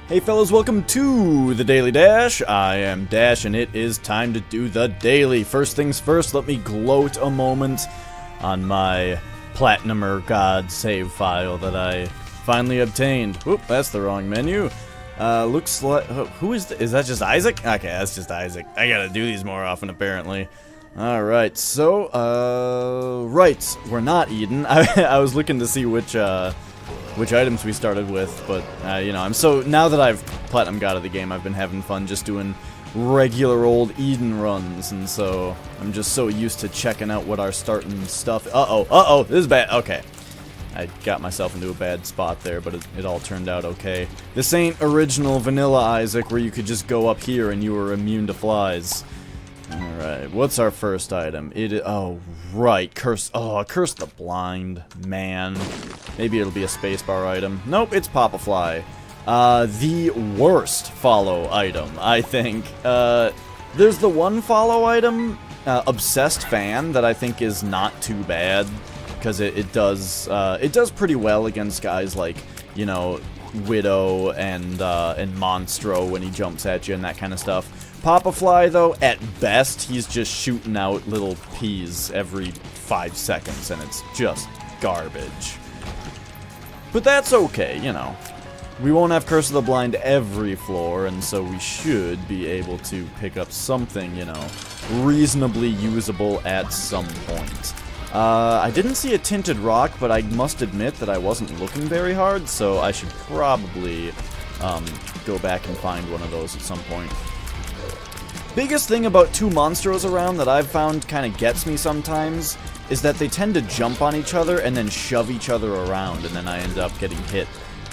Hey fellas, welcome to the Daily Dash. I am Dash and it is time to do the daily. First things first, let me gloat a moment on my Platinumer God save file that I finally obtained. Whoop, that's the wrong menu. Looks like... who is that just Isaac? Okay, that's just Isaac. I gotta do these more often apparently. Alright, so, right, we're not Eden. I was looking to see which items we started with, but, you know, now that I've Platinum God of the game, I've been having fun just doing regular old Eden runs, and so I'm just so used to checking out what our starting stuff... Uh-oh, this is bad, okay. I got myself into a bad spot there, but it all turned out okay. This ain't original vanilla Isaac, where you could just go up here and you were immune to flies. Alright, what's our first item? Oh, right, Curse the Blind, man. Maybe it'll be a spacebar item. Nope, it's Pop-a-Fly. The worst follow item, I think. There's the one follow item, Obsessed Fan, that I think is not too bad, because it does pretty well against guys like, you know, Widow and Monstro when he jumps at you and that kind of stuff. Pop-a-Fly, though, at best, he's just shooting out little peas every 5 seconds, and it's just garbage. But that's okay, you know. We won't have Curse of the Blind every floor, and so we should be able to pick up something, you know, reasonably usable at some point. I didn't see a Tinted Rock, but I must admit that I wasn't looking very hard, so I should probably go back and find one of those at some point. Biggest thing about two Monstros around that I've found kind of gets me sometimes is that they tend to jump on each other and then shove each other around, and then I end up getting hit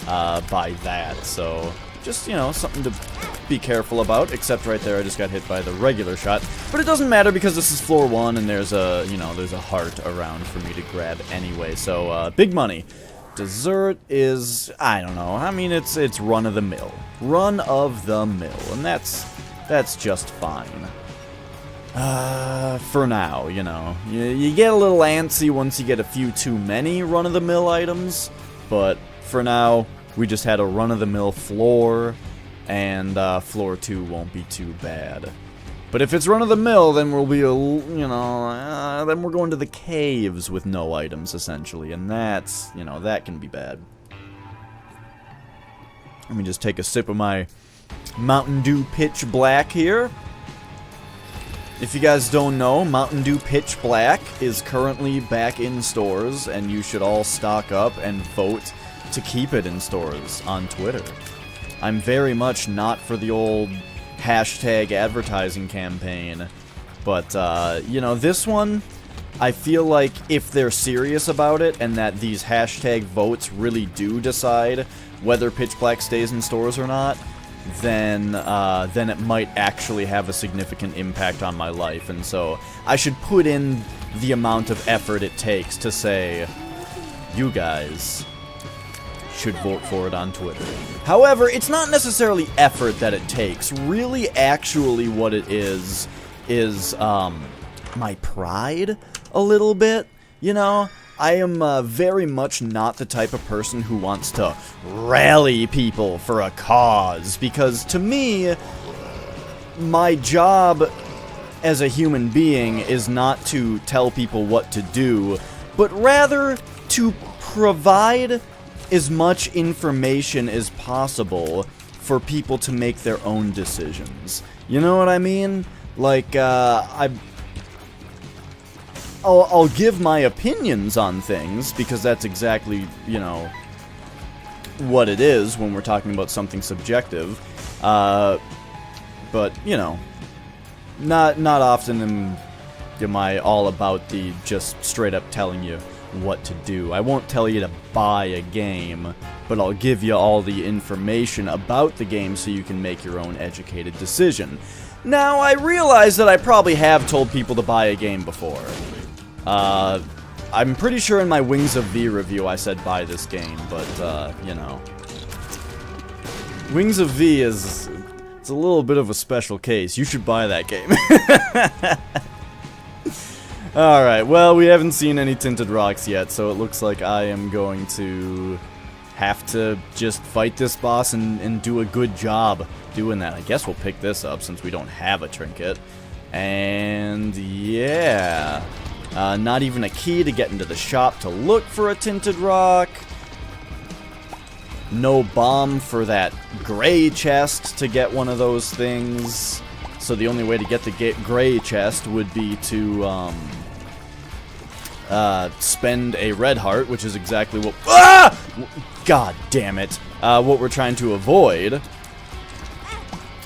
by that. So just, you know, something to be careful about, except right there I just got hit by the regular shot. But it doesn't matter because this is floor 1 and there's a, you know, there's a heart around for me to grab anyway. So, big money. Dessert is, I don't know, I mean, it's run-of-the-mill. Run-of-the-mill, and that's just fine. For now, you know. You get a little antsy once you get a few too many run-of-the-mill items, but for now, we just had a run-of-the-mill floor, and floor 2 won't be too bad. But if it's run-of-the-mill, then we'll be, you know, then we're going to the caves with no items, essentially, and that's, you know, that can be bad. Let me just take a sip of my Mountain Dew Pitch Black here. If you guys don't know, Mountain Dew Pitch Black is currently back in stores, and you should all stock up and vote to keep it in stores on Twitter. I'm very much not for the old hashtag advertising campaign, but, you know, this one, I feel like if they're serious about it and that these hashtag votes really do decide whether Pitch Black stays in stores or not, then it might actually have a significant impact on my life, and so I should put in the amount of effort it takes to say, you guys should vote for it on Twitter. However, it's not necessarily effort that it takes. Really, actually, what it is my pride a little bit, you know? I am very much not the type of person who wants to rally people for a cause, because to me, my job as a human being is not to tell people what to do, but rather to provide as much information as possible for people to make their own decisions. You know what I mean? Like, I'll give my opinions on things, because that's exactly, you know, what it is when we're talking about something subjective. But, you know, not often am I all about the just straight up telling you what to do. I won't tell you to buy a game, but I'll give you all the information about the game so you can make your own educated decision. Now, I realize that I probably have told people to buy a game before. I'm pretty sure in my Wings of V review I said buy this game, but, you know. Wings of V it's a little bit of a special case. You should buy that game. Alright, well, we haven't seen any Tinted Rocks yet, so it looks like I am going to have to just fight this boss and do a good job doing that. I guess we'll pick this up since we don't have a trinket. And yeah, not even a key to get into the shop to look for a tinted rock. No bomb for that gray chest to get one of those things. So the only way to get the gray chest would be to spend a red heart, which is exactly what... Ah! God damn it. What we're trying to avoid.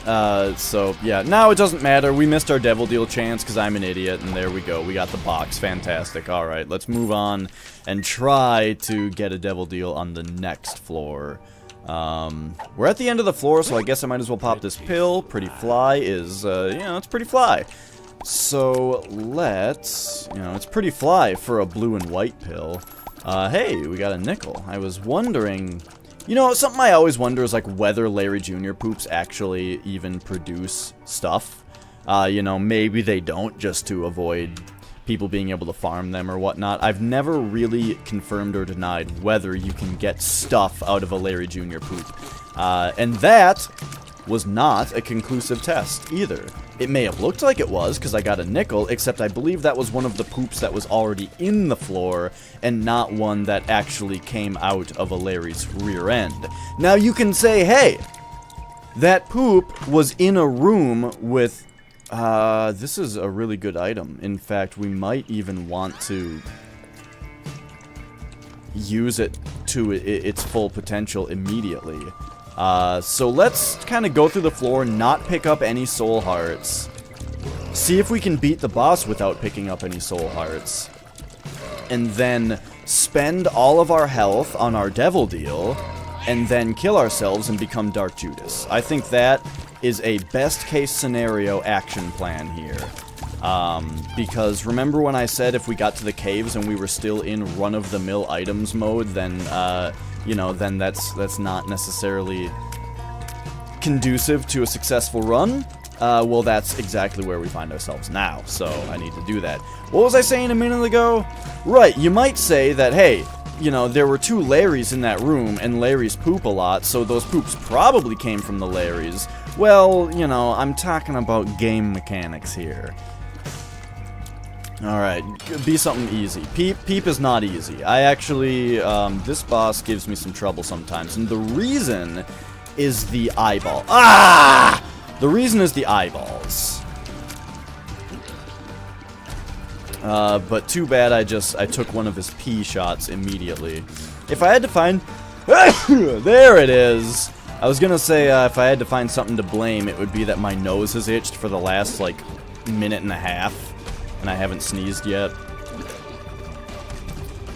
So, yeah, now it doesn't matter. We missed our devil deal chance because I'm an idiot, and there we go. We got the box. Fantastic. Alright, let's move on and try to get a devil deal on the next floor. We're at the end of the floor, so I guess I might as well pop this pill. Pretty Fly is, it's Pretty Fly. So, let's, it's Pretty Fly for a blue and white pill. Hey, we got a nickel. I was wondering... something I always wonder is, like, whether Larry Jr. poops actually even produce stuff. Maybe they don't, just to avoid people being able to farm them or whatnot. I've never really confirmed or denied whether you can get stuff out of a Larry Jr. poop. And that was not a conclusive test, either. It may have looked like it was, because I got a nickel, except I believe that was one of the poops that was already in the floor, and not one that actually came out of a Larry's rear end. Now you can say, hey, that poop was in a room with, this is a really good item. In fact, we might even want to use it to its full potential immediately. So let's kind of go through the floor, not pick up any soul hearts. See if we can beat the boss without picking up any soul hearts. And then spend all of our health on our devil deal, and then kill ourselves and become Dark Judas. I think that is a best case scenario action plan here. Because remember when I said if we got to the caves and we were still in run-of-the-mill items mode, then, then that's not necessarily conducive to a successful run. Well, that's exactly where we find ourselves now, so I need to do that. What was I saying a minute ago? Right, you might say that, hey, there were two Larrys in that room, and Larrys poop a lot, so those poops probably came from the Larrys. Well, I'm talking about game mechanics here. Alright, be something easy. Peep is not easy. I actually, this boss gives me some trouble sometimes, and the reason is the eyeball. Ah! The reason is the eyeballs. But too bad I took one of his pea shots immediately. If I had to find... There it is! I was gonna say, if I had to find something to blame, it would be that my nose has itched for the last, like, minute and a half. And I haven't sneezed yet.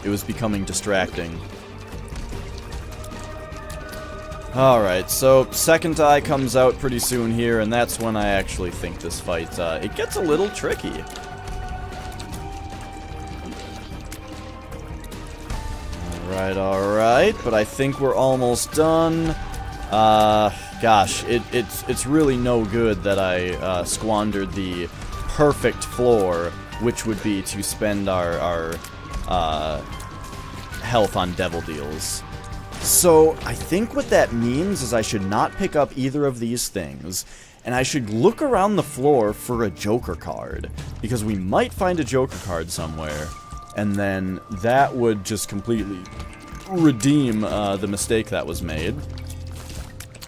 It was becoming distracting. Alright, so second eye comes out pretty soon here, and that's when I actually think this fight, it gets a little tricky. Alright, but I think we're almost done. Gosh, it's really no good that I squandered the perfect floor, which would be to spend our health on devil deals. So, I think what that means is I should not pick up either of these things, and I should look around the floor for a Joker card, because we might find a Joker card somewhere, and then that would just completely redeem the mistake that was made.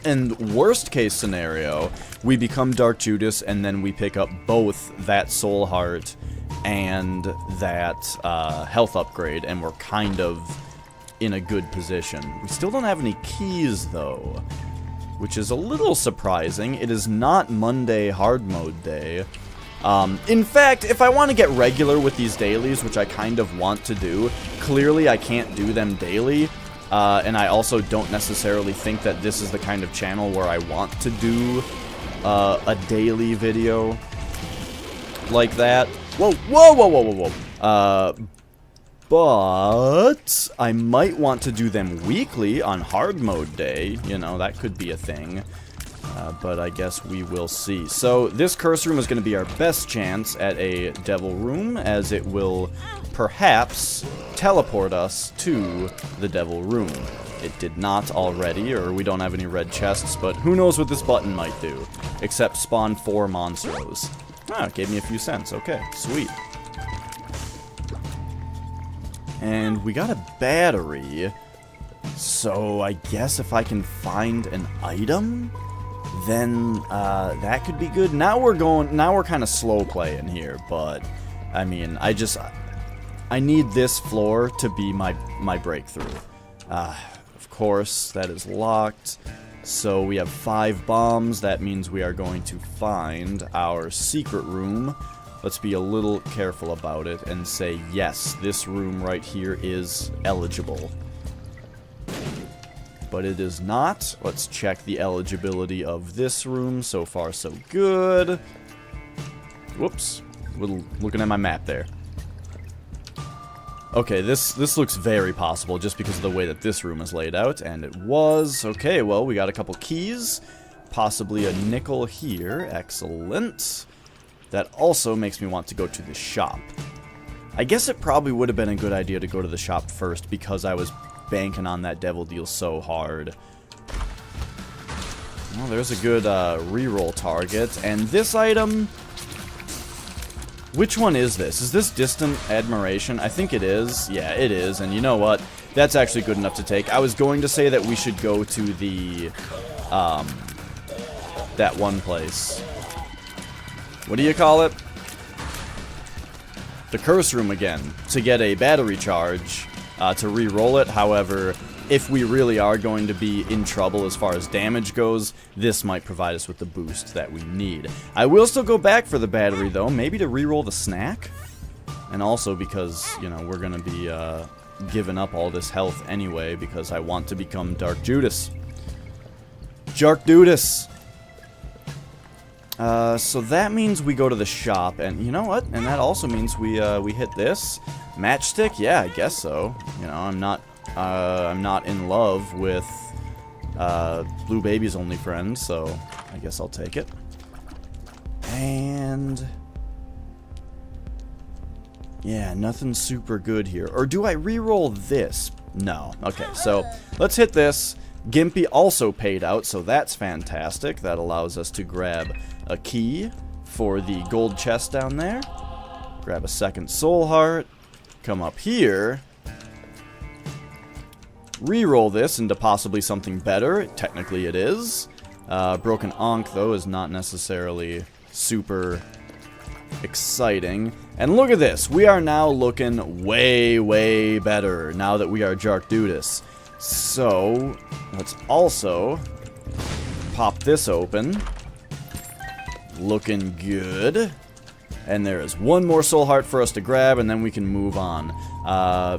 And worst case scenario, we become Dark Judas, and then we pick up both that soul heart and that health upgrade, and we're kind of in a good position. We still don't have any keys, though, which is a little surprising. It is not Monday hard mode day. In fact, if I want to get regular with these dailies, which I kind of want to do, clearly I can't do them daily. And I also don't necessarily think that this is the kind of channel where I want to do a daily video like that. Whoa, whoa, whoa, whoa, whoa, whoa. But I might want to do them weekly on hard mode day. That could be a thing. But I guess we will see. So this curse room is going to be our best chance at a devil room, as it will perhaps teleport us to the devil room. It did not already, or we don't have any red chests, but who knows what this button might do. Except spawn 4 monstros. Ah, it gave me a few cents. Okay, sweet. And we got a battery. So I guess if I can find an item, then that could be good. Now we're kind of slow playing here, but I mean, I need this floor to be my breakthrough. Of course, that is locked. So we have 5 bombs. That means we are going to find our secret room. Let's be a little careful about it and say, yes, this room right here is eligible. But it is not. Let's check the eligibility of this room. So far, so good. Whoops. Looking at my map there. Okay, this looks very possible just because of the way that this room is laid out, and it was. Okay, well, we got a couple keys. Possibly a nickel here. Excellent. That also makes me want to go to the shop. I guess it probably would have been a good idea to go to the shop first because I was banking on that devil deal so hard. Well, there's a good reroll target, and this item... Which one is this? Is this Distant Admiration? I think it is. Yeah, it is. And you know what? That's actually good enough to take. I was going to say that we should go to the, that one place. What do you call it? The curse room again. To get a battery charge, to re-roll it. However, if we really are going to be in trouble as far as damage goes, this might provide us with the boost that we need. I will still go back for the battery, though, maybe to re-roll the snack. And also because, you know, we're going to be giving up all this health anyway, because I want to become Dark Judas. Jark Judas! So that means we go to the shop, and you know what? And that also means we hit this. Matchstick? Yeah, I guess so. You know, I'm not in love with Blue Baby's only friend, so I guess I'll take it. And yeah, nothing super good here. Or do I re-roll this? No. Okay, so let's hit this. Gimpy also paid out, so that's fantastic. That allows us to grab a key for the gold chest down there. Grab a second soul heart. Come up here. Reroll this into possibly something better. Technically it is. Broken Ankh, though, is not necessarily super exciting. And look at this. We are now looking way, way better now that we are Jark Judas. So, let's also pop this open. Looking good. And there is one more soul heart for us to grab, and then we can move on.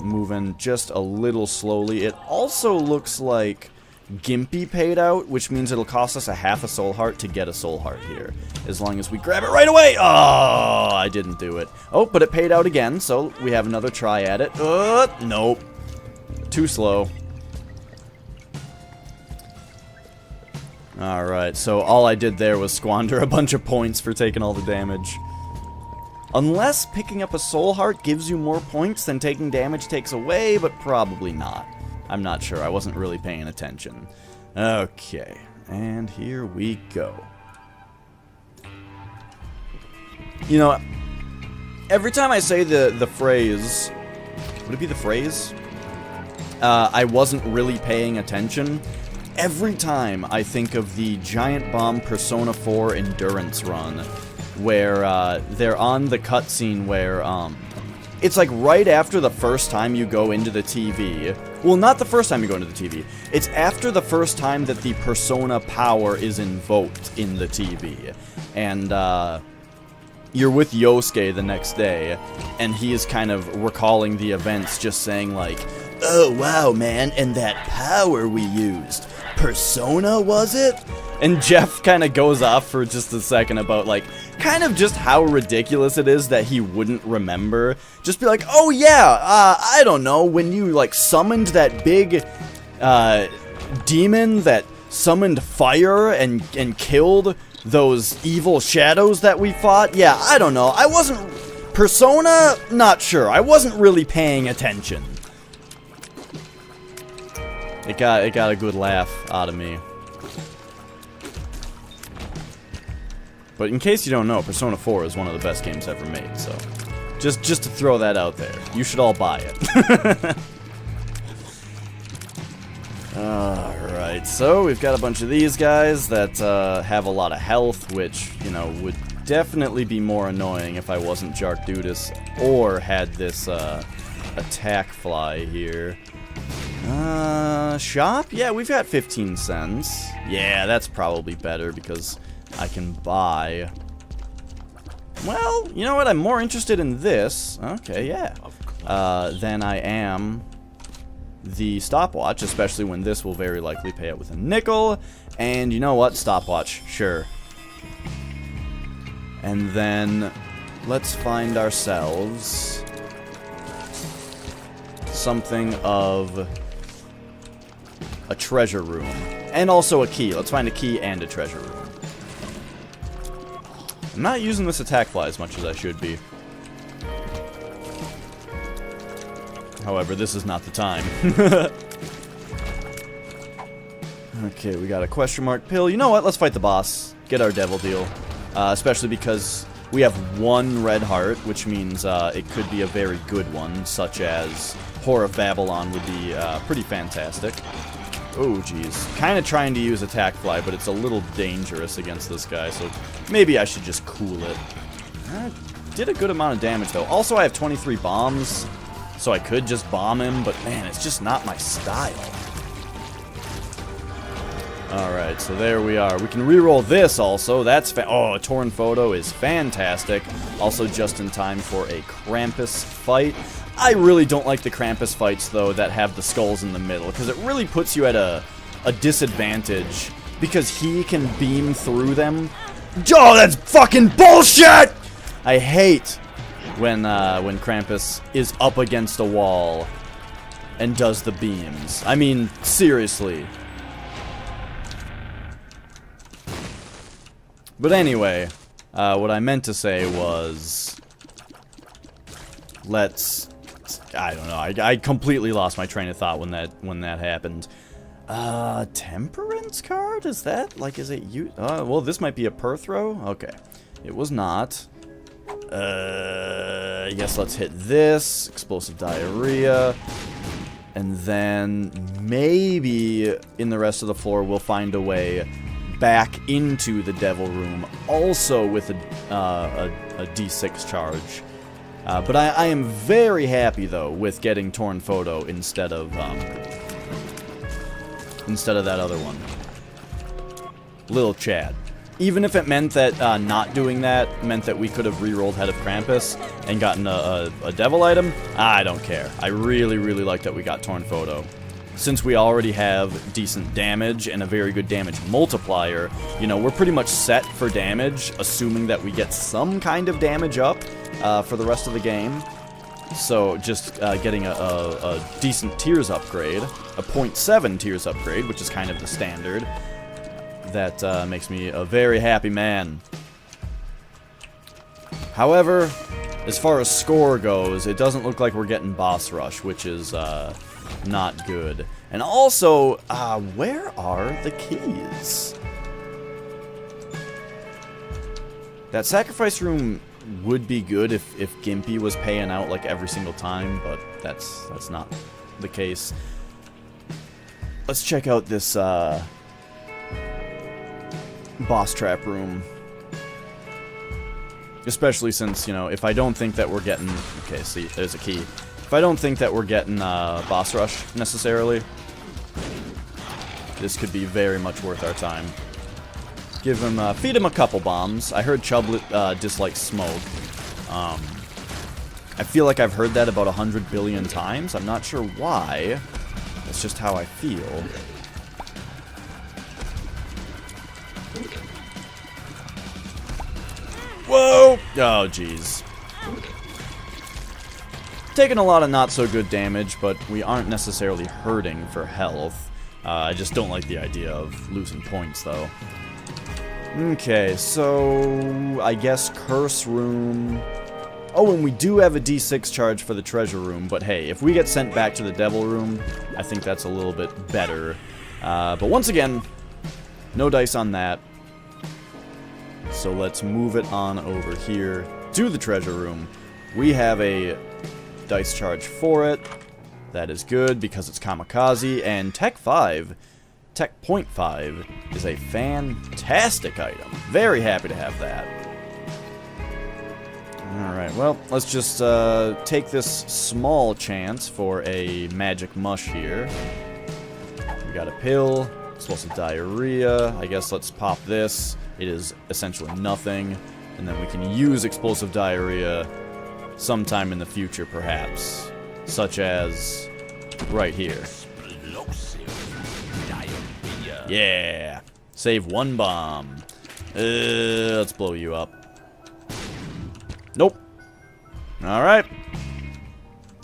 Moving just a little slowly. It also looks like Gimpy paid out, which means it'll cost us a half a soul heart to get a soul heart here. As long as we grab it right away. Oh, I didn't do it. Oh, but it paid out again, so we have another try at it. Nope. Too slow. Alright, so all I did there was squander a bunch of points for taking all the damage. Unless picking up a soul heart gives you more points than taking damage takes away, but probably not. I'm not sure. I wasn't really paying attention. Okay, and here we go. You know, every time I say the phrase... Would it be the phrase? I wasn't really paying attention. Every time I think of the Giant Bomb Persona 4 Endurance run, where they're on the cutscene where it's like right after the first time you go into the TV. Well, not the first time you go into the TV. It's after the first time that the Persona power is invoked in the TV. And you're with Yosuke the next day, and he is kind of recalling the events, just saying like, "Oh wow, man, and that power we used. Persona, was it?" And Jeff kind of goes off for just a second about, like, kind of just how ridiculous it is that he wouldn't remember. Just be like, "Oh yeah, I don't know, when you, like, summoned that big, demon that summoned fire and killed those evil shadows that we fought? Yeah, I don't know, I wasn't... Persona? Not sure, I wasn't really paying attention." It got a good laugh out of me. But in case you don't know, Persona 4 is one of the best games ever made, so just to throw that out there. You should all buy it. Alright, so we've got a bunch of these guys that have a lot of health, which, you know, would definitely be more annoying if I wasn't Jarkdudus or had this attack fly here. Shop? Yeah, we've got 15 cents. Yeah, that's probably better because I can buy... Well, you know what? I'm more interested in this. Okay, yeah. Than I am the stopwatch, especially when this will very likely pay out with a nickel. And you know what? Stopwatch. Sure. And then let's find ourselves something of a treasure room. And also a key. Let's find a key and a treasure room. I'm not using this attack fly as much as I should be. However, this is not the time. Okay, we got a question mark pill. You know what? Let's fight the boss. Get our devil deal. Especially because we have one red heart, which means it could be a very good one, such as Whore of Babylon would be pretty fantastic. Oh, jeez. Kind of trying to use attack fly, but it's a little dangerous against this guy, so maybe I should just cool it. Did a good amount of damage, though. Also, I have 23 bombs, so I could just bomb him, but man, it's just not my style. Alright, so there we are. We can reroll this also. That's oh, a torn photo is fantastic. Also just in time for a Krampus fight. I really don't like the Krampus fights, though, that have the skulls in the middle, because it really puts you at a disadvantage, because he can beam through them. Oh, that's fucking bullshit! I hate when Krampus is up against a wall and does the beams. I mean, seriously. But anyway, what I meant to say was, I don't know. I completely lost my train of thought when that happened. Temperance card? Is that is it you? Well, this might be a Perthrow. Okay, it was not. I guess let's hit this explosive diarrhea, and then maybe in the rest of the floor we'll find a way back into the devil room, also with a D6 charge. But I am very happy, though, with getting Torn Photo instead of that other one. Little Chad. Even if it meant that not doing that meant that we could have re-rolled Head of Krampus and gotten a devil item, I don't care. I really, really like that we got Torn Photo. Since we already have decent damage and a very good damage multiplier, you know, we're pretty much set for damage, assuming that we get some kind of damage up for the rest of the game. So just getting a decent tiers upgrade, a 0.7 tiers upgrade, which is kind of the standard, that makes me a very happy man. However, as far as score goes, it doesn't look like we're getting boss rush, which is not good. And also, where are the keys? That sacrifice room would be good if Gimpy was paying out like every single time, but that's not the case. Let's check out this boss trap room. Especially since, you know, if I don't think that we're getting... Okay, see, there's a key. If I don't think that we're getting boss rush necessarily, this could be very much worth our time. Give him, feed him a couple bombs. I heard Chubb dislikes smoke. I feel like I've heard that about 100 billion times. I'm not sure why. That's just how I feel. Whoa! Oh, jeez. Taking a lot of not-so-good damage, but we aren't necessarily hurting for health. I just don't like the idea of losing points, though. Okay, so I guess Curse Room Oh, and we do have a D6 charge for the treasure room, but hey, if we get sent back to the devil room, I think that's a little bit better. But once again, no dice on that. So let's move it on over here to the treasure room. We have a dice charge for it. That is good because it's kamikaze, and Tech 5, Tech Point 5, is a fantastic item. Very happy to have that. Alright, well, let's just take this small chance for a magic mush here. We got a pill, explosive diarrhea. I guess let's pop this. It is essentially nothing. And then we can use explosive diarrhea sometime in the future, perhaps. Such as right here. Yeah! Save one bomb. Let's blow you up. Nope. Alright.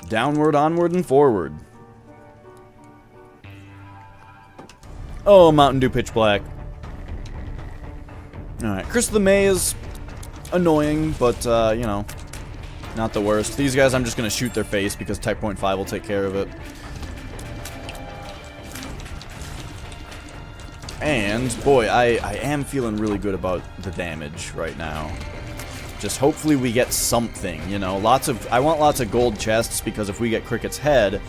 Downward, onward, and forward. Oh, Mountain Dew Pitch Black. Alright, Curse of the Maze. Annoying, but, you know, not the worst. These guys, I'm just going to shoot their face because Type Point 5 will take care of it. And, boy, I am feeling really good about the damage right now. Just hopefully we get something, you know. I want lots of gold chests because if we get Cricket's Head,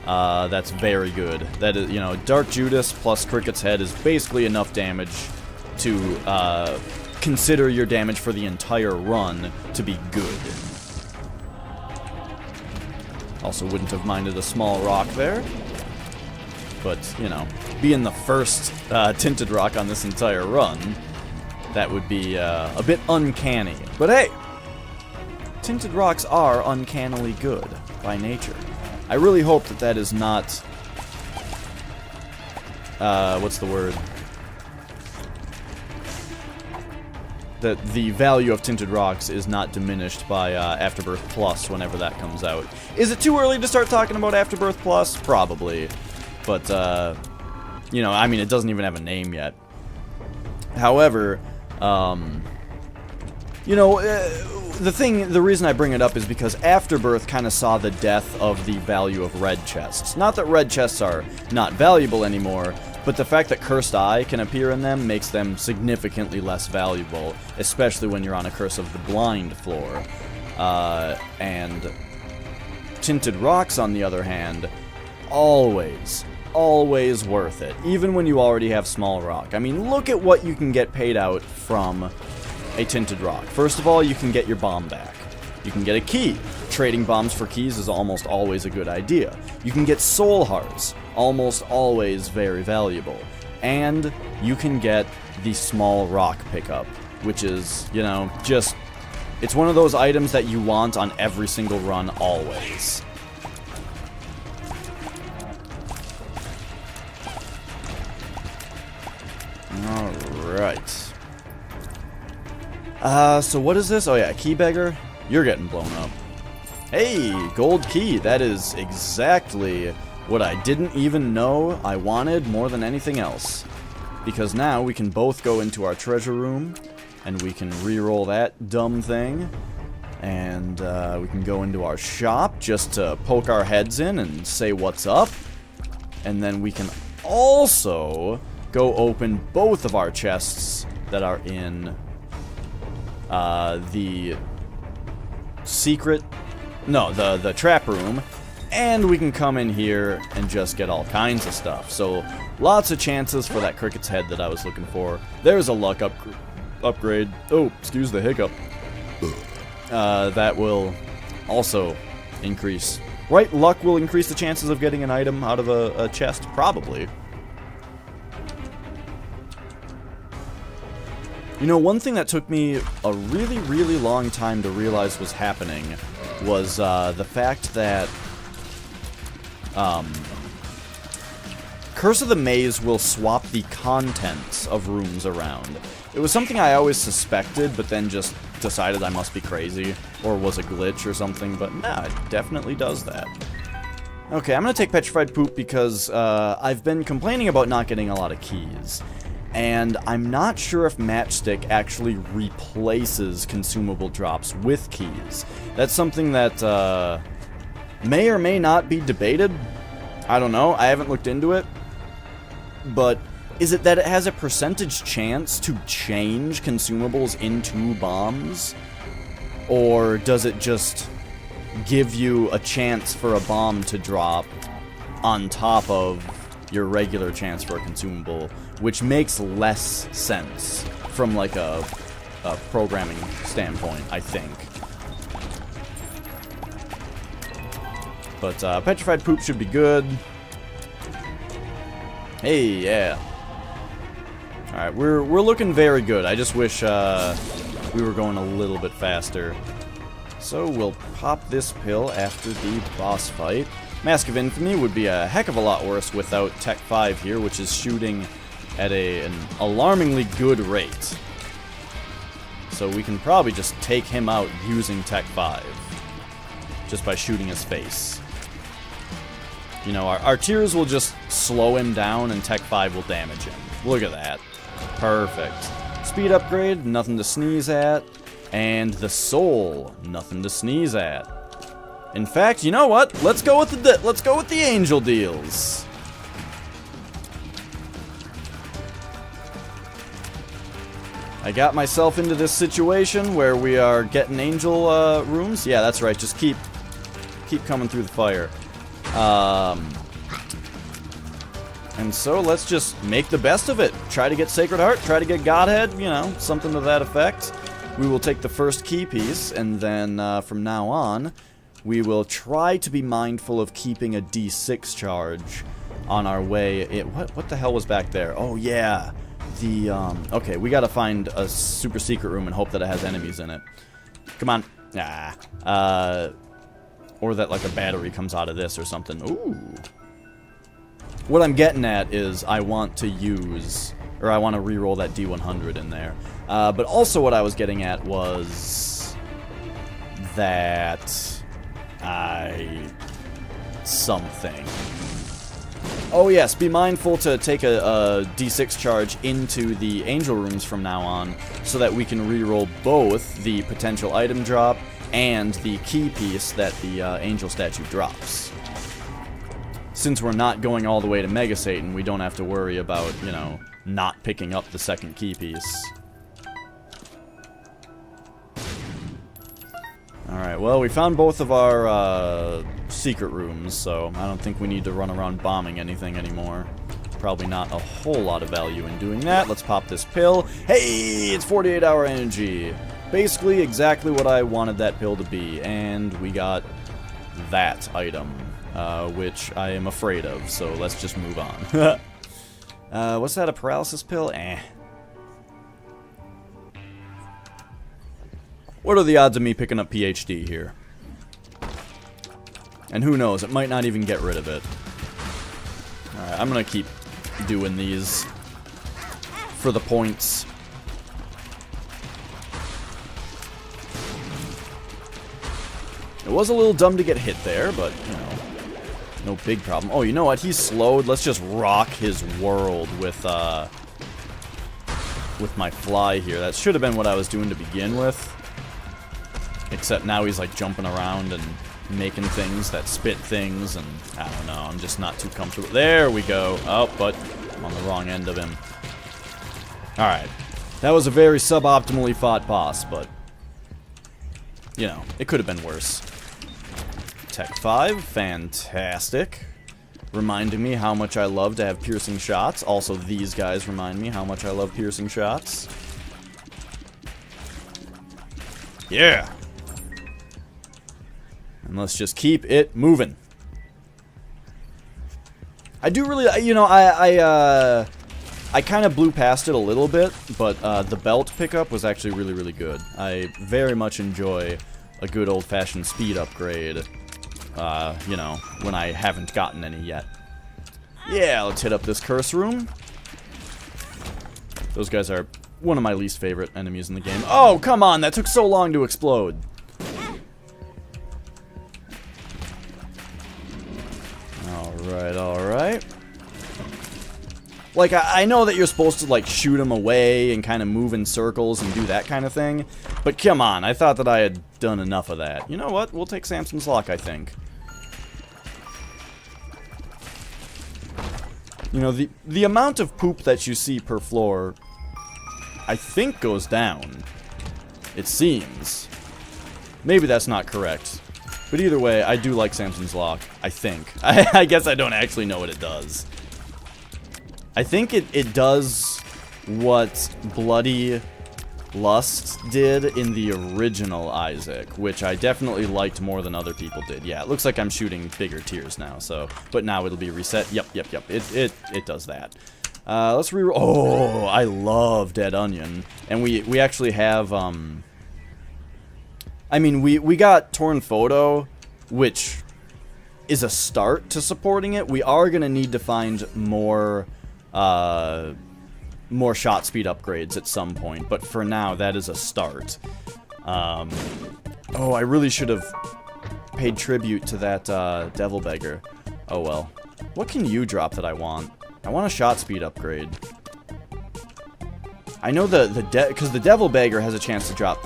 that's very good. That is, you know, Dark Judas plus Cricket's Head is basically enough damage to consider your damage for the entire run to be good. Also wouldn't have minded a small rock there. But, you know, being the first tinted rock on this entire run, that would be a bit uncanny. But hey, tinted rocks are uncannily good by nature. I really hope that that is not... what's the word? That the value of tinted rocks is not diminished by Afterbirth Plus whenever that comes out. Is it too early to start talking about Afterbirth Plus? Probably. But, you know, I mean, it doesn't even have a name yet. However, you know, the reason I bring it up is because Afterbirth kind of saw the death of the value of red chests. Not that red chests are not valuable anymore, but the fact that Cursed Eye can appear in them makes them significantly less valuable, especially when you're on a Curse of the Blind floor. And Tinted Rocks, on the other hand, always worth it, even when you already have Small Rock. I mean, look at what you can get paid out from a Tinted Rock. First of all, you can get your bomb back. You can get a key. Trading bombs for keys is almost always a good idea. You can get soul hearts, almost always very valuable. And you can get the Small Rock pickup, which is, you know, just... it's one of those items that you want on every single run, always. Alright. So what is this? Oh yeah, Key Beggar. You're getting blown up. Hey, gold key. That is exactly what I didn't even know I wanted more than anything else. Because now we can both go into our treasure room, and we can re-roll that dumb thing. And we can go into our shop just to poke our heads in and say what's up. And then we can also go open both of our chests that are in the secret... no, the trap room. And we can come in here and just get all kinds of stuff. So, lots of chances for that Cricket's Head that I was looking for. There's a luck upgrade. Oh, excuse the hiccup. That will also increase... right? Luck will increase the chances of getting an item out of a chest? Probably. You know, one thing that took me a really, really long time to realize was happening was the fact that Curse of the Maze will swap the contents of rooms around. It was something I always suspected, but then just decided I must be crazy, or was a glitch or something, but nah, it definitely does that. Okay, I'm gonna take Petrified Poop because I've been complaining about not getting a lot of keys. And I'm not sure if Matchstick actually replaces consumable drops with keys. That's something that may or may not be debated. I don't know. I haven't looked into it. But is it that it has a percentage chance to change consumables into bombs? Or does it just give you a chance for a bomb to drop on top of your regular chance for a consumable, which makes less sense from like a programming standpoint, I think. But Petrified Poop should be good. Hey, yeah. Alright, we're looking very good. I just wish we were going a little bit faster. So we'll pop this pill after the boss fight. Mask of Infamy would be a heck of a lot worse without Tech 5 here, which is shooting at an alarmingly good rate. So we can probably just take him out using Tech 5. Just by shooting his face. You know, our tears will just slow him down and Tech 5 will damage him. Look at that. Perfect. Speed upgrade, nothing to sneeze at. And the soul, nothing to sneeze at. In fact, you know what? Let's go with the angel deals. I got myself into this situation where we are getting angel rooms. Yeah, that's right. Just keep coming through the fire. And so let's just make the best of it. Try to get Sacred Heart, try to get Godhead, you know, something to that effect. We will take the first key piece, and then from now on, we will try to be mindful of keeping a D6 charge on our way. What the hell was back there? Oh, yeah. Okay, we gotta find a super secret room and hope that it has enemies in it. Come on. Or that, like, a battery comes out of this or something. Ooh. What I'm getting at is I want to use, or I want to re-roll that D100 in there. But also what I was getting at was that something. Oh yes, be mindful to take a D6 charge into the angel rooms from now on, so that we can re-roll both the potential item drop and the key piece that the angel statue drops. Since we're not going all the way to Mega Satan, we don't have to worry about, you know, not picking up the second key piece. Alright, well, we found both of our secret rooms, so I don't think we need to run around bombing anything anymore. Probably not a whole lot of value in doing that. Let's pop this pill. Hey, it's 48-hour energy. Basically exactly what I wanted that pill to be, and we got that item, which I am afraid of, so let's just move on. What's that, a paralysis pill? What are the odds of me picking up PhD here? And who knows, it might not even get rid of it. Alright, I'm gonna keep doing these for the points. It was a little dumb to get hit there, but, you know, no big problem. Oh, you know what? He's slowed. Let's just rock his world with my fly here. That should have been what I was doing to begin with. Except now he's, like, jumping around and making things that spit things, and I don't know. I'm just not too comfortable. There we go. Oh, but I'm on the wrong end of him. Alright. That was a very suboptimally fought boss, but, you know, it could have been worse. Tech 5, fantastic. Reminding me how much I love to have piercing shots. Also, these guys remind me how much I love piercing shots. Yeah! And let's just keep it moving. I do really, you know, I kind of blew past it a little bit, but the belt pickup was actually really, really good. I very much enjoy a good old-fashioned speed upgrade, you know, when I haven't gotten any yet. Yeah, let's hit up this curse room. Those guys are one of my least favorite enemies in the game. Oh, come on, that took so long to explode. Alright, alright. Like, I know that you're supposed to, like, shoot them away and kind of move in circles and do that kind of thing. But come on, I thought that I had done enough of that. You know what? We'll take Samson's Lock, I think. You know, the amount of poop that you see per floor, I think, goes down. It seems. Maybe that's not correct. But either way, I do like Samson's Lock, I think. I guess I don't actually know what it does. I think it does what Bloody Lust did in the original Isaac, which I definitely liked more than other people did. Yeah, it looks like I'm shooting bigger tiers now, so... But now it'll be reset. Yep. It does that. Let's reroll... Oh, I love Dead Onion. And we actually have, I mean, we got Torn Photo, which is a start to supporting it. We are going to need to find more shot speed upgrades at some point, but for now, that is a start. Oh, I really should have paid tribute to that Devil Beggar. Oh well. What can you drop that I want? I want a shot speed upgrade. I know because the Devil Beggar has a chance to drop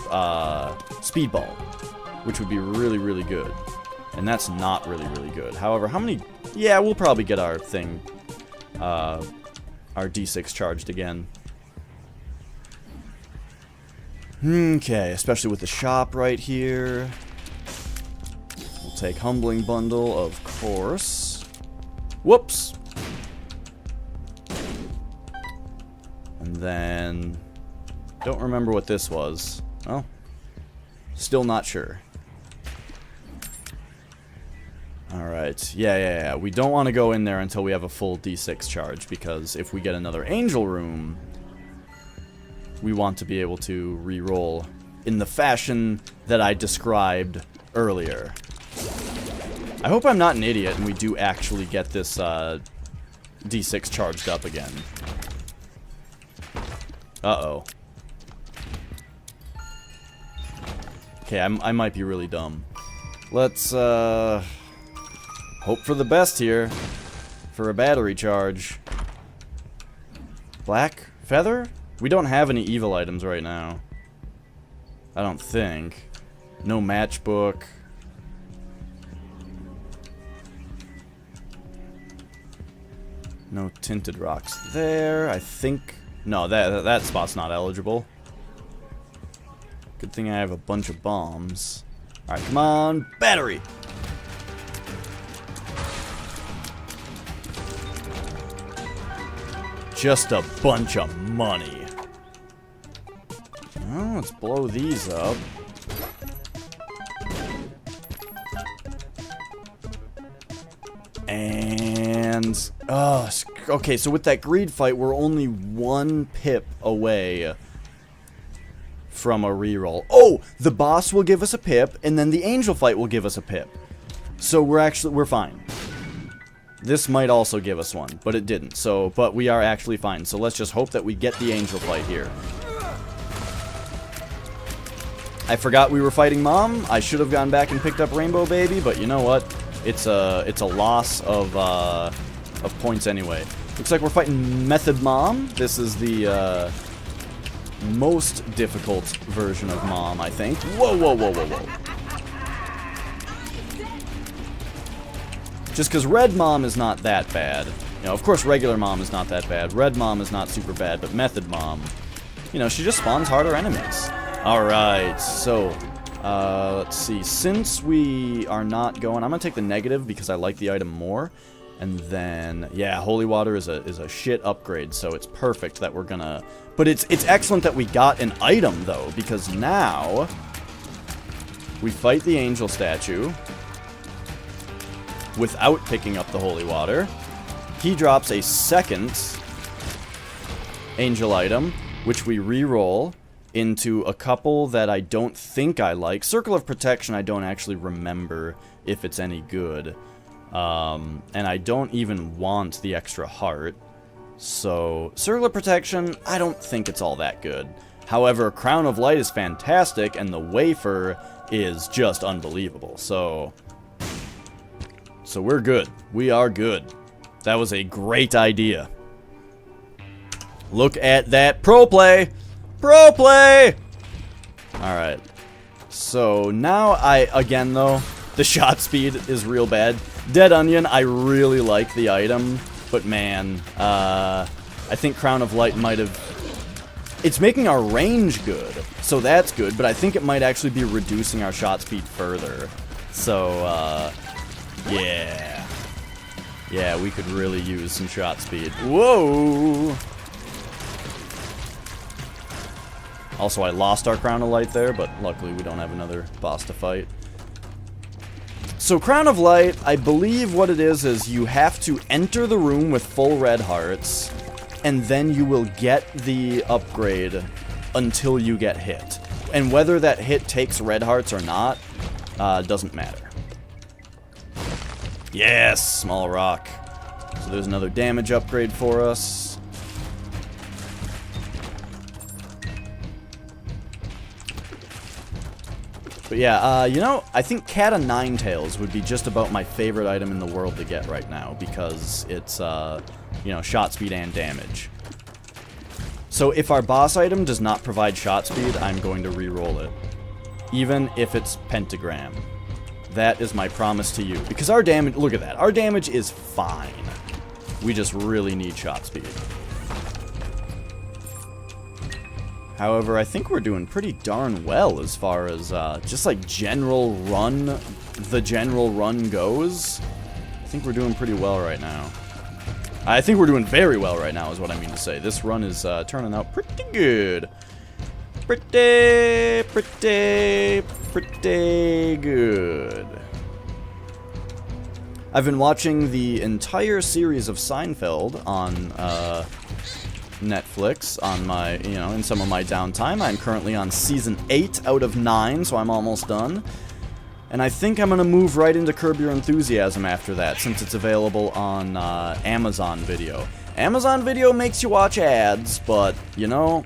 Speedball, which would be really, really good. And that's not really, really good. However, how many... Yeah, we'll probably get our thing, our D6 charged again. Okay, especially with the shop right here. We'll take Humbling Bundle, of course. Whoops! And then... Don't remember what this was. Oh. Still not sure. Alright, yeah. We don't want to go in there until we have a full D6 charge, because if we get another Angel Room, we want to be able to re-roll in the fashion that I described earlier. I hope I'm not an idiot and we do actually get this D6 charged up again. Uh-oh. Okay, I might be really dumb. Let's, hope for the best here. For a battery charge. Black Feather? We don't have any evil items right now. I don't think. No matchbook. No tinted rocks there. I think... No, that spot's not eligible. Good thing I have a bunch of bombs. Alright, come on. Battery! Just a bunch of money. Well, let's blow these up. And... okay, so with that greed fight, we're only one pip away from a reroll. Oh! The boss will give us a pip, and then the angel fight will give us a pip. So we're fine. This might also give us one, but it didn't. So, but we are actually fine. So let's just hope that we get the angel fight here. I forgot we were fighting Mom. I should have gone back and picked up Rainbow Baby, but you know what? It's a loss of points anyway. Looks like we're fighting Method Mom. This is the most difficult version of Mom, I think. Whoa. Just because Red Mom is not that bad. You know, of course regular Mom is not that bad. Red Mom is not super bad, but Method Mom, you know, she just spawns harder enemies. Alright, so, let's see. Since we are not going... I'm going to take the negative because I like the item more. And then, yeah, Holy Water is a shit upgrade, so it's perfect that we're going to... But it's excellent that we got an item, though, because now we fight the Angel Statue without picking up the Holy Water. He drops a second Angel item, which we re-roll into a couple that I don't think I like. Circle of Protection, I don't actually remember if it's any good. And I don't even want the extra heart. So, Circle of Protection, I don't think it's all that good. However, Crown of Light is fantastic, and the Wafer is just unbelievable. So we're good. We are good. That was a great idea. Look at that. Pro play. Pro play. Alright. So now again though, the shot speed is real bad. Dead Onion, I really like the item, but man, I think Crown of Light might have... It's making our range good, so that's good, but I think it might actually be reducing our shot speed further. So, yeah. Yeah, we could really use some shot speed. Whoa! Also, I lost our Crown of Light there, but luckily we don't have another boss to fight. So Crown of Light, I believe what it is you have to enter the room with full red hearts, and then you will get the upgrade until you get hit. And whether that hit takes red hearts or not, doesn't matter. Yes, small rock. So there's another damage upgrade for us. But yeah, you know, I think Cat o' Nine Tails would be just about my favorite item in the world to get right now, because it's, you know, shot speed and damage. So if our boss item does not provide shot speed, I'm going to re-roll it. Even if it's Pentagram. That is my promise to you. Because our damage, look at that, our damage is fine. We just really need shot speed. However, I think we're doing pretty darn well as far as, just like general run, the general run goes. I think we're doing pretty well right now. I think we're doing very well right now is what I mean to say. This run is, turning out pretty good. Pretty good. I've been watching the entire series of Seinfeld on, Netflix on my, you know, in some of my downtime. I'm currently on season 8 out of 9, so I'm almost done. And I think I'm gonna move right into Curb Your Enthusiasm after that, since it's available on Amazon Video. Amazon Video makes you watch ads, but, you know,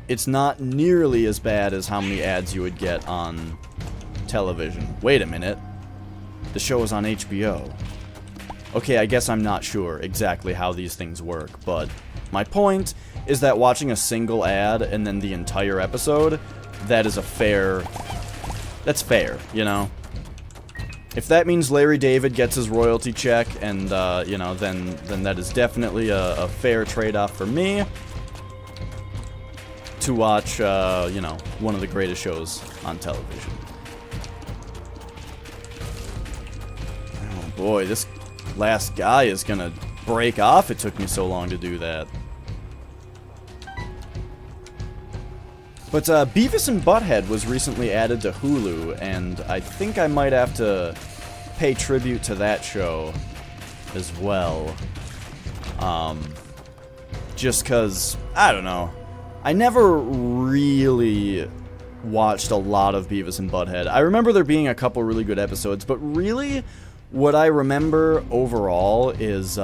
it's not nearly as bad as how many ads you would get on television. Wait a minute. The show is on HBO. Okay, I guess I'm not sure exactly how these things work, but my point is that watching a single ad and then the entire episode, that is a fair... That's fair, you know? If that means Larry David gets his royalty check, and, you know, then that is definitely a fair trade-off for me to watch, you know, one of the greatest shows on television. Oh boy, this last guy is gonna break off. It took me so long to do that. But Beavis and Butthead was recently added to Hulu, and I think I might have to pay tribute to that show as well. Just cause, I don't know. I never really watched a lot of Beavis and Butthead. I remember there being a couple really good episodes, but really, what I remember overall is,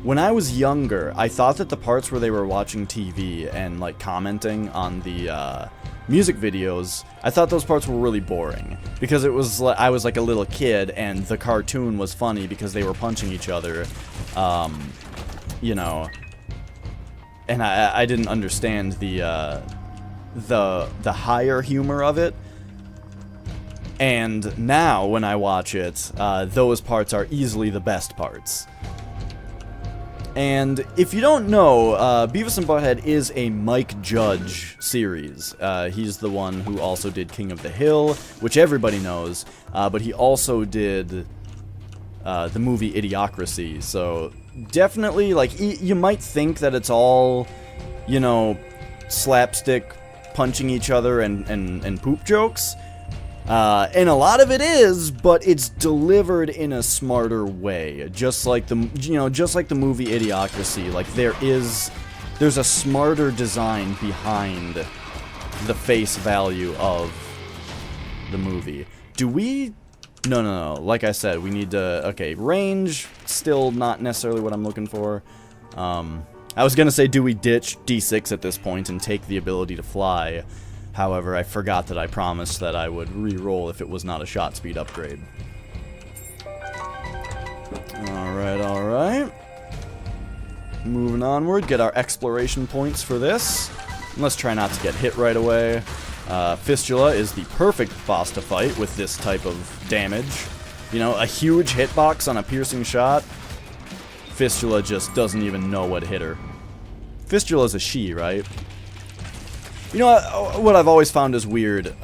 when I was younger, I thought that the parts where they were watching TV and, like, commenting on the, music videos, I thought those parts were really boring. Because it was, I was like a little kid, and the cartoon was funny because they were punching each other, you know, and I didn't understand the higher humor of it. And now, when I watch it, those parts are easily the best parts. And if you don't know, Beavis and Butthead is a Mike Judge series. He's the one who also did King of the Hill, which everybody knows, but he also did the movie Idiocracy. So definitely, like, you might think that it's all, you know, slapstick punching each other and poop jokes. And a lot of it is, but it's delivered in a smarter way. Just like the, you know, just like the movie Idiocracy. Like, there's a smarter design behind the face value of the movie. Do we... No. Like I said, we need to... Okay, range, still not necessarily what I'm looking for. I was gonna say, do we ditch D6 at this point and take the ability to fly? However, I forgot that I promised that I would re-roll if it was not a shot speed upgrade. Alright. Moving onward, get our exploration points for this. And let's try not to get hit right away. Fistula is the perfect boss to fight with this type of damage. You know, a huge hitbox on a piercing shot. Fistula just doesn't even know what hit her. Fistula's a she, right? You know what I've always found is weird,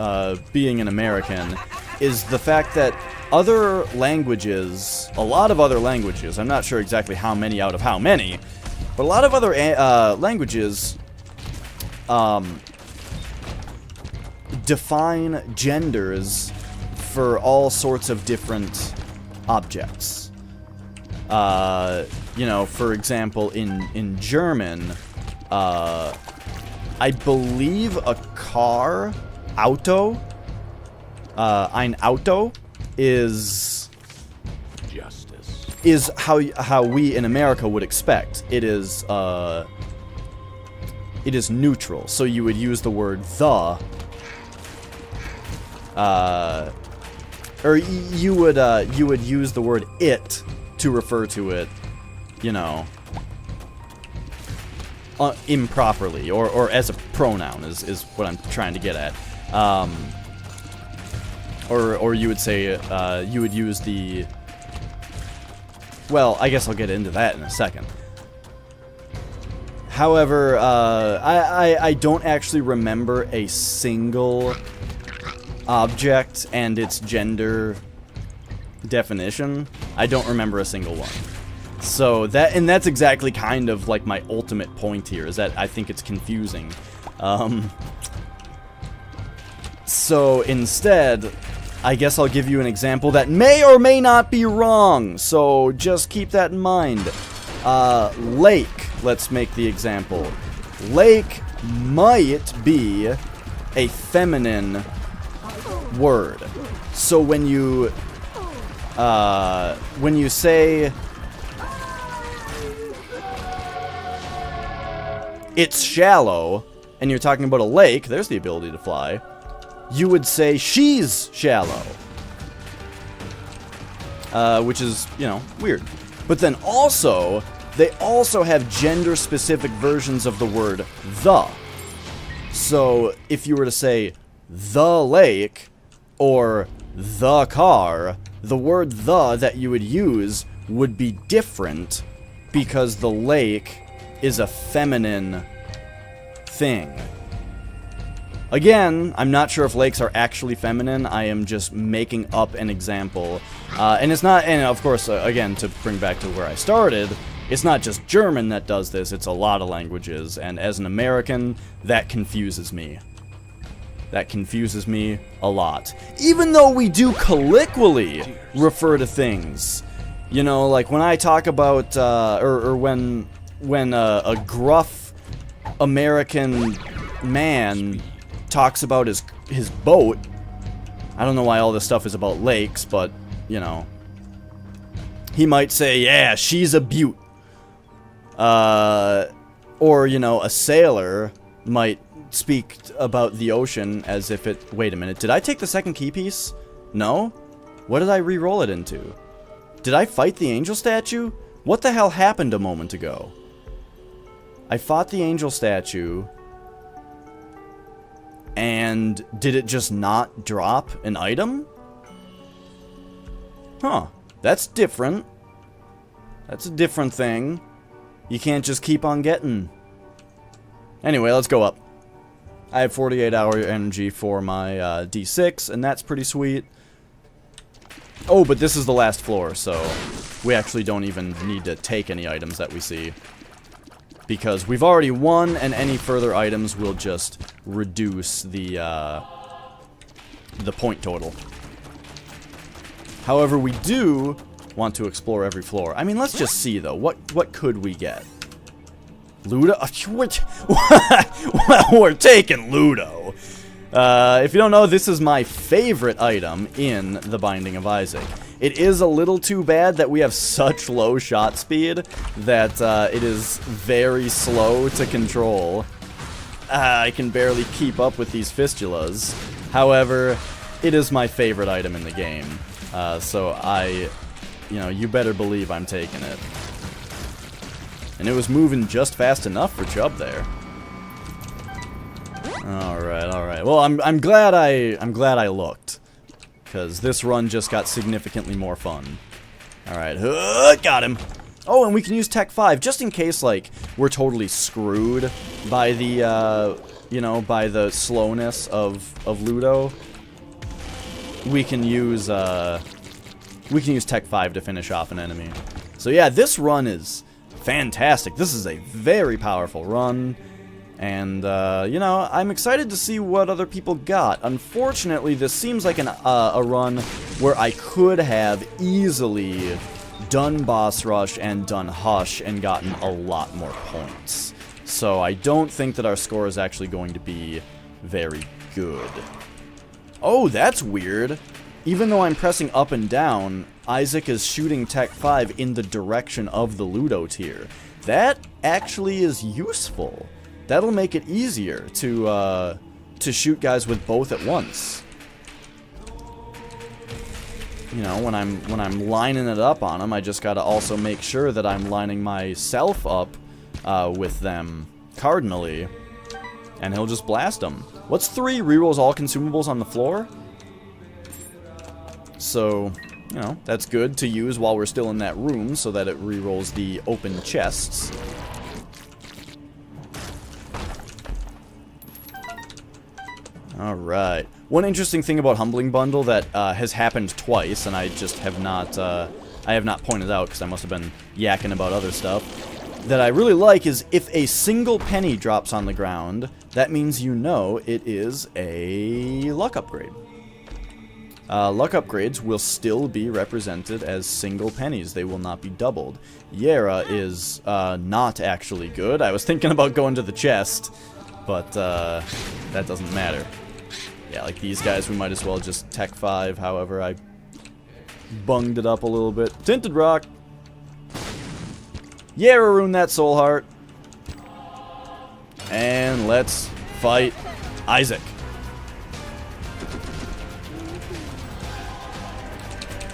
being an American, is the fact that other languages, a lot of other languages, I'm not sure exactly how many out of how many, but a lot of other languages define genders for all sorts of different objects. You know, for example, in German, I believe a car, Auto, ein Auto, is justice. Is how we in America would expect. It is neutral. So you would use the word the, or you would use the word it to refer to it, you know, improperly, or as a pronoun is what I'm trying to get at. Or you would say, you would use the... Well, I guess I'll get into that in a second. However, I don't actually remember a single object and its gender definition. I don't remember a single one. So that's exactly kind of like my ultimate point here, is that I think it's confusing. So instead, I guess I'll give you an example that may or may not be wrong, so just keep that in mind. Lake, let's make the example. Lake might be a feminine word. So when you say it's shallow, and you're talking about a lake, there's the ability to fly, you would say she's shallow. Which is, you know, weird. But then also, they also have gender-specific versions of the word the. So, if you were to say the lake, or the car, the word the that you would use would be different, because the lake is a feminine thing. Again, I'm not sure if lakes are actually feminine. I am just making up an example. And it's not, and of course, again, to bring back to where I started, it's not just German that does this, it's a lot of languages. And as an American, that confuses me. That confuses me a lot. Even though we do colloquially refer to things. You know, like when I talk about, or when a gruff American man talks about his boat. I don't know why all this stuff is about lakes, but, you know. He might say, yeah, she's a beaut. Or, you know, a sailor might speak about the ocean as if it... Wait a minute, did I take the second key piece? No? What did I re-roll it into? Did I fight the angel statue? What the hell happened a moment ago? I fought the angel statue... And did it just not drop an item? Huh. That's different. That's a different thing. You can't just keep on getting. Anyway, let's go up. I have 48-hour energy for my D6, and that's pretty sweet. Oh, but this is the last floor, so we actually don't even need to take any items that we see. Because we've already won, and any further items will just reduce the point total. However, we do want to explore every floor. I mean, let's just see, though. What could we get? Ludo? Well, we're taking Ludo. If you don't know, this is my favorite item in The Binding of Isaac. It is a little too bad that we have such low shot speed that it is very slow to control. I can barely keep up with these fistulas. However, it is my favorite item in the game. So you know, you better believe I'm taking it. And it was moving just fast enough for Chubb there. Alright, alright. Well, I'm glad I looked. Because this run just got significantly more fun. Alright, got him. Oh, and we can use Tech 5 just in case, like, we're totally screwed by the, you know, by the slowness of Ludo. We can use Tech 5 to finish off an enemy. So yeah, this run is fantastic. This is a very powerful run. And, you know, I'm excited to see what other people got. Unfortunately, this seems like a run where I could have easily done Boss Rush and done Hush and gotten a lot more points. So I don't think that our score is actually going to be very good. Oh, that's weird. Even though I'm pressing up and down, Isaac is shooting Tech 5 in the direction of the Ludo tier. That actually is useful. That'll make it easier to shoot guys with both at once. You know, when I'm lining it up on them, I just gotta also make sure that I'm lining myself up with them cardinally, and he'll just blast them. What's 3? Rerolls all consumables on the floor? So, you know, that's good to use while we're still in that room so that it rerolls the open chests. Alright. One interesting thing about Humbling Bundle that has happened twice, and I just have not, I have not pointed out because I must have been yakking about other stuff, that I really like is if a single penny drops on the ground, that means you know it is a luck upgrade. Luck upgrades will still be represented as single pennies. They will not be doubled. Yera is not actually good. I was thinking about going to the chest, but that doesn't matter. Yeah, like these guys, we might as well just Tech 5, however, I bunged it up a little bit. Tinted Rock! Yera ruined that Soul Heart. And let's fight Isaac.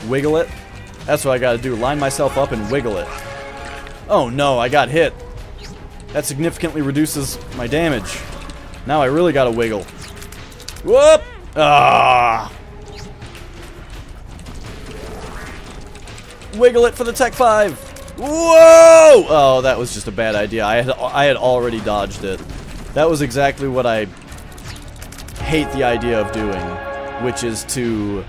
Wiggle it. That's what I gotta do. Line myself up and wiggle it. Oh no, I got hit. That significantly reduces my damage. Now I really gotta wiggle. Whoop! Ah! Wiggle it for the Tech 5. Whoa! Oh, that was just a bad idea. I had already dodged it. That was exactly what I hate the idea of doing, which is to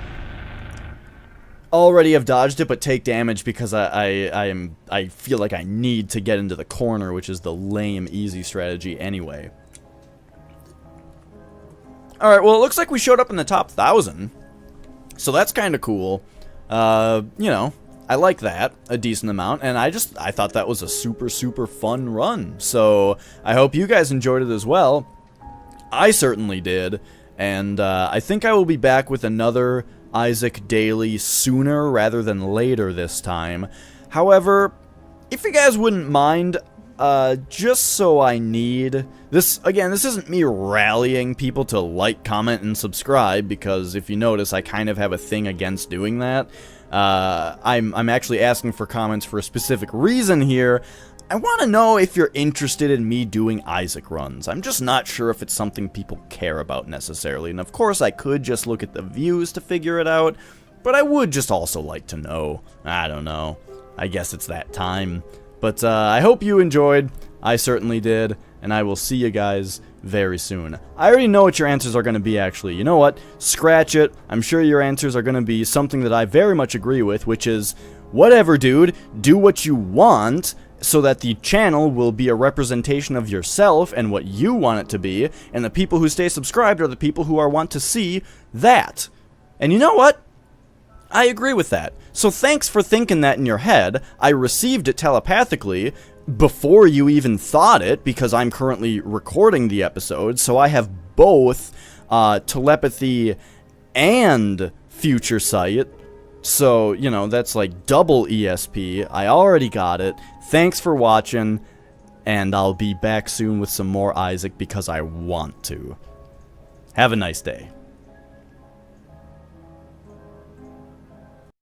already have dodged it but take damage because I feel like I need to get into the corner, which is the lame easy strategy anyway. Alright, well, it looks like we showed up in the top 1,000. So that's kind of cool. You know, I like that a decent amount. And I thought that was a super, super fun run. So I hope you guys enjoyed it as well. I certainly did. And I think I will be back with another Isaac daily sooner rather than later this time. However, if you guys wouldn't mind, just so I need this, again, this isn't me rallying people to like, comment, and subscribe, because if you notice, I kind of have a thing against doing that. I'm actually asking for comments for a specific reason here. I want to know if you're interested in me doing Isaac runs. I'm just not sure if it's something people care about necessarily, and of course I could just look at the views to figure it out, but I would just also like to know. I don't know. I guess it's that time. But I hope you enjoyed. I certainly did, and I will see you guys very soon. I already know what your answers are going to be, actually. You know what? Scratch it. I'm sure your answers are going to be something that I very much agree with, which is, whatever, dude. Do what you want, so that the channel will be a representation of yourself and what you want it to be, and the people who stay subscribed are the people who want to see that. And you know what? I agree with that. So thanks for thinking that in your head. I received it telepathically before you even thought it, because I'm currently recording the episode, so I have both telepathy and future sight. So, you know, that's like double ESP. I already got it. Thanks for watching, and I'll be back soon with some more Isaac because I want to. Have a nice day.